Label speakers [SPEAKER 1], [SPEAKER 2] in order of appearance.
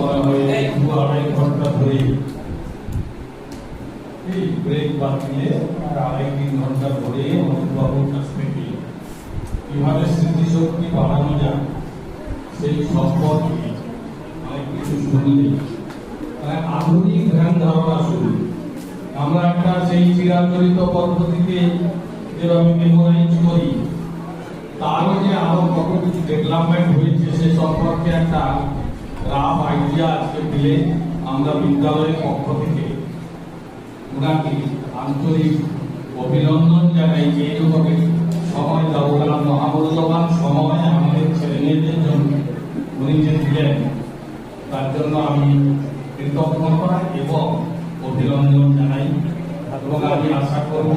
[SPEAKER 1] সময় হয় 2-2.5 ঘন্টা ধরে এই ব্রেক বাদ দিয়ে 2.5-3 ঘন্টা ধরে অমিতবাবুর কাছ থেকে কিভাবে স্মৃতিশক্তি বাড়ানো যায় সেই সম্পর্কে অনেক কিছু শুনলে আধুনিক ধ্যান ধারণা শুরু। আমরা একটা সেই চিরাচরিত পদ্ধতিতে যেভাবে মেমোরাইজ করি তারও যে আরো কত কিছু ডেভেলপমেন্ট হয়েছে সে সম্পর্কে একটা রাফ আইডিয়া আজকে পেলে আমরা বিদ্যালয়ের পক্ষ থেকে ওনাকে আন্তরিক অভিনন্দন জানাই যে এইভাবে সময় দেওয়া মহামূল্যবান সময় আমাদের ছেলেমেয়েদের জন্য উনি যে দিলেন তার জন্য আমি কৃতজ্ঞতা এবং অভিনন্দন জানাই এবং আমি আশা করব